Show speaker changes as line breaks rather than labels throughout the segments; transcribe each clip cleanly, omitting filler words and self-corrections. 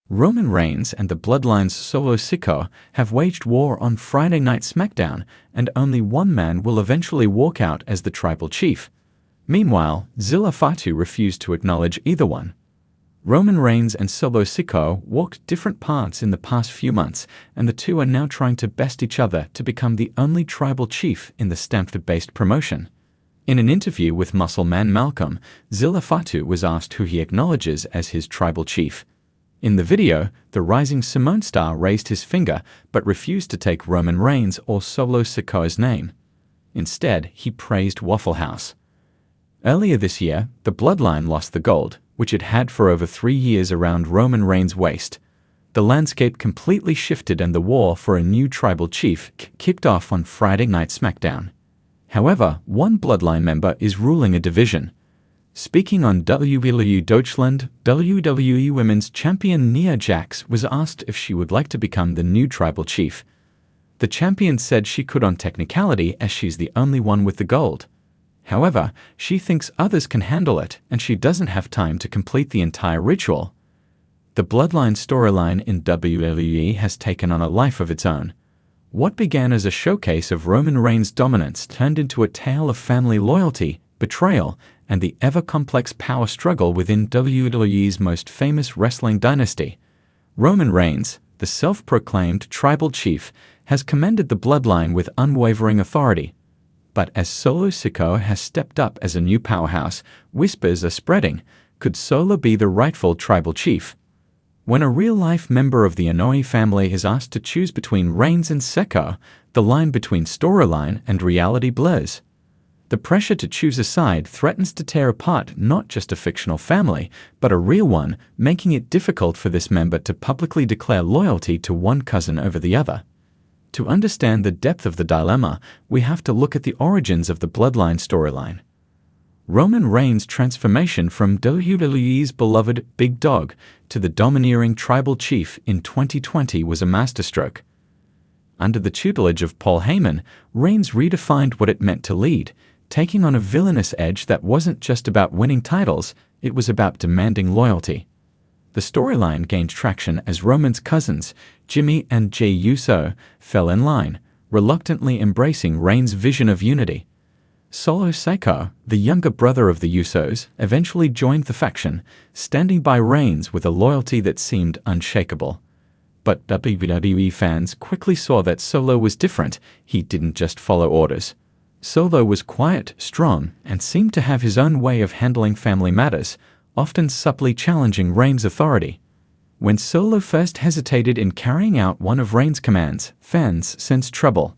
Roman Reigns and the Bloodline's solo Sikoa have waged war on Friday Night SmackDown, and only one man will eventually walk out as the tribal chief. Meanwhile, Zilla Fatu refused to acknowledge either one. Roman Reigns and Solo Sikoa walked different paths in the past few months, and the two are now trying to best each other to become the only tribal chief in the Stamford-based promotion. In an interview with Muscle Man Malcolm, Zilla Fatu was asked who he acknowledges as his tribal chief. In the video, the rising Simone star raised his finger but refused to take Roman Reigns or Solo Sikoa's name. Instead, he praised Waffle House. Earlier this year, the Bloodline lost the gold, which it had for over 3 years around Roman Reigns' waist. The landscape completely shifted and the war for a new tribal chief kicked off on Friday Night SmackDown. However, one Bloodline member is ruling a division. Speaking on WWE Deutschland, WWE Women's Champion Nia Jax was asked if she would like to become the new tribal chief. The champion said she could on technicality as she's the only one with the gold. However, she thinks others can handle it and she doesn't have time to complete the entire ritual. The Bloodline storyline in WWE has taken on a life of its own. What began as a showcase of Roman Reigns' dominance turned into a tale of family loyalty, betrayal, and the ever-complex power struggle within WWE's most famous wrestling dynasty. Roman Reigns, the self-proclaimed tribal chief, has commended the Bloodline with unwavering authority. But as Solo Sikoa has stepped up as a new powerhouse, whispers are spreading. Could Solo be the rightful tribal chief? When a real-life member of the Anoa'i family is asked to choose between Reigns and Sikoa, the line between storyline and reality blurs. The pressure to choose a side threatens to tear apart not just a fictional family, but a real one, making it difficult for this member to publicly declare loyalty to one cousin over the other. To understand the depth of the dilemma, we have to look at the origins of the Bloodline storyline. Roman Reigns' transformation from WWE's beloved Big Dog to the domineering tribal chief in 2020 was a masterstroke. Under the tutelage of Paul Heyman, Reigns redefined what it meant to lead, taking on a villainous edge that wasn't just about winning titles, it was about demanding loyalty. The storyline gained traction as Roman's cousins, Jimmy and Jey Uso, fell in line, reluctantly embracing Reigns' vision of unity. Solo Sikoa, the younger brother of the Usos, eventually joined the faction, standing by Reigns with a loyalty that seemed unshakable. But WWE fans quickly saw that Solo was different. He didn't just follow orders. Solo was quiet, strong, and seemed to have his own way of handling family matters, often subtly challenging Reigns' authority. When Solo first hesitated in carrying out one of Reigns' commands, fans sensed trouble.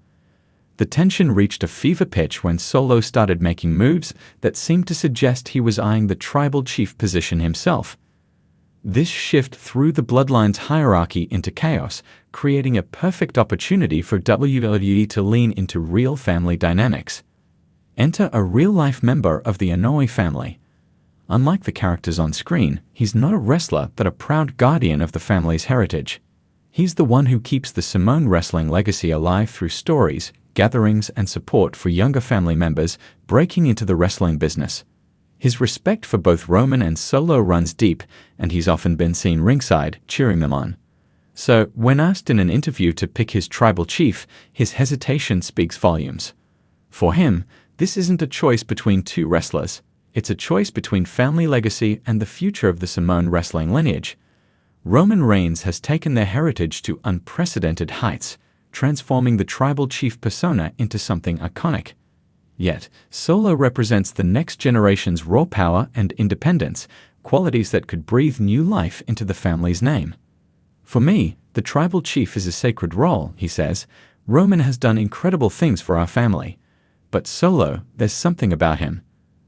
The tension reached a fever pitch when Solo started making moves that seemed to suggest he was eyeing the tribal chief position himself. This shift threw the Bloodline's hierarchy into chaos, creating a perfect opportunity for WWE to lean into real family dynamics. Enter a real-life member of the Anoa'i family. Unlike the characters on screen, he's not a wrestler but a proud guardian of the family's heritage. He's the one who keeps the Samoan wrestling legacy alive through stories, gatherings, and support for younger family members breaking into the wrestling business. His respect for both Roman and Solo runs deep, and he's often been seen ringside, cheering them on. So, when asked in an interview to pick his tribal chief, his hesitation speaks volumes. For him, this isn't a choice between two wrestlers. It's a choice between family legacy and the future of the Samoan wrestling lineage. Roman Reigns has taken their heritage to unprecedented heights, transforming the tribal chief persona into something iconic. Yet, Solo represents the next generation's raw power and independence, qualities that could breathe new life into the family's name. For me, the tribal chief is a sacred role, he says. Roman has done incredible things for our family. But Solo, there's something about him.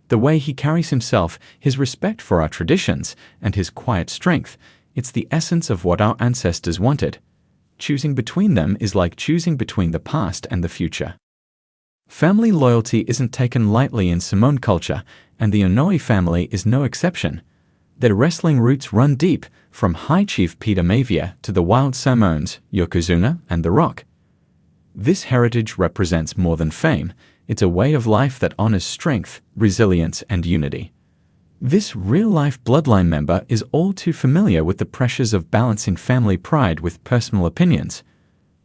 The way he carries himself, his respect for our traditions, and his quiet strength, it's the essence of what our ancestors wanted. Choosing between them is like choosing between the past and the future. Family loyalty isn't taken lightly in Samoan culture, and the Anoa'i family is no exception. Their wrestling roots run deep, from High Chief Peter Maivia to the Wild Samoans, Yokozuna, and The Rock. This heritage represents more than fame. It's a way of life that honors strength, resilience, and unity. This real-life Bloodline member is all too familiar with the pressures of balancing family pride with personal opinions.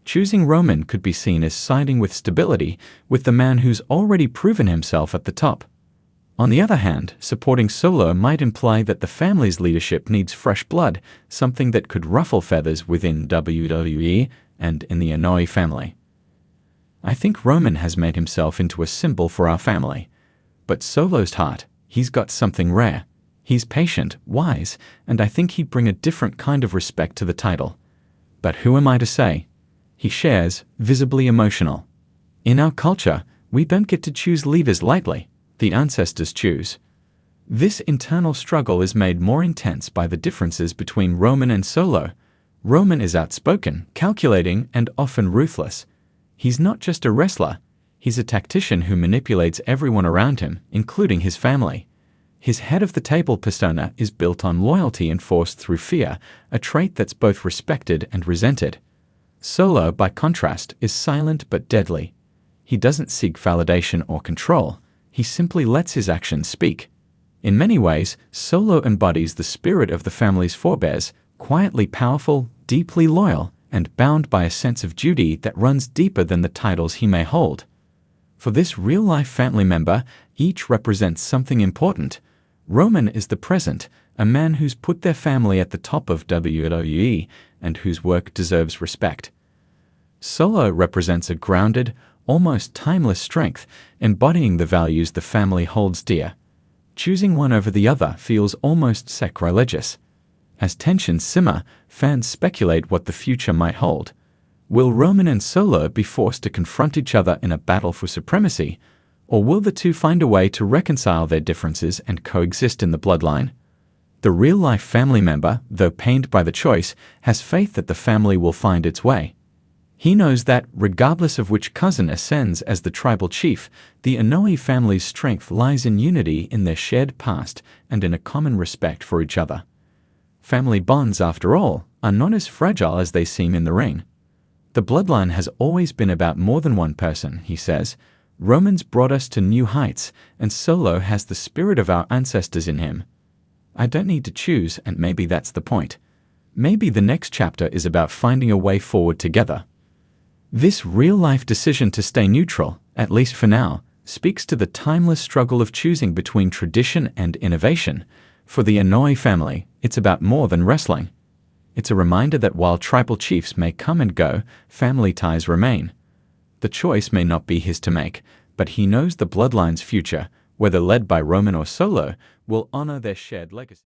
Choosing Roman could be seen as siding with stability with the man who's already proven himself at the top. On the other hand, supporting Solo might imply that the family's leadership needs fresh blood, something that could ruffle feathers within WWE and in the Inoue family. I think Roman has made himself into a symbol for our family. But Solo's heart, he's got something rare. He's patient, wise, and I think he'd bring a different kind of respect to the title. But who am I to say? He shares, visibly emotional. In our culture, we don't get to choose leaders lightly. The ancestors choose. This internal struggle is made more intense by the differences between Roman and Solo. Roman is outspoken, calculating, and often ruthless. He's not just a wrestler. He's a tactician who manipulates everyone around him, including his family. His head-of-the-table persona is built on loyalty enforced through fear, a trait that's both respected and resented. Solo, by contrast, is silent but deadly. He doesn't seek validation or control. He simply lets his actions speak. In many ways, Solo embodies the spirit of the family's forebears, quietly powerful, deeply loyal, and bound by a sense of duty that runs deeper than the titles he may hold. For this real-life family member, each represents something important. Roman is the present, a man who's put their family at the top of WWE and whose work deserves respect. Solo represents a grounded, almost timeless strength, embodying the values the family holds dear. Choosing one over the other feels almost sacrilegious. As tensions simmer, fans speculate what the future might hold. Will Roman and Solo be forced to confront each other in a battle for supremacy, or will the two find a way to reconcile their differences and coexist in the bloodline? The real-life family member, though pained by the choice, has faith that the family will find its way. He knows that, regardless of which cousin ascends as the tribal chief, the Inoue family's strength lies in unity in their shared past and in a common respect for each other. Family bonds, after all, are not as fragile as they seem in the ring. The bloodline has always been about more than one person, he says. Roman's brought us to new heights, and Solo has the spirit of our ancestors in him. I don't need to choose, and maybe that's the point. Maybe the next chapter is about finding a way forward together. This real-life decision to stay neutral, at least for now, speaks to the timeless struggle of choosing between tradition and innovation. For the Inoue family, it's about more than wrestling. It's a reminder that while tribal chiefs may come and go, family ties remain. The choice may not be his to make, but he knows the bloodline's future, whether led by Roman or Solo, will honor their shared legacy.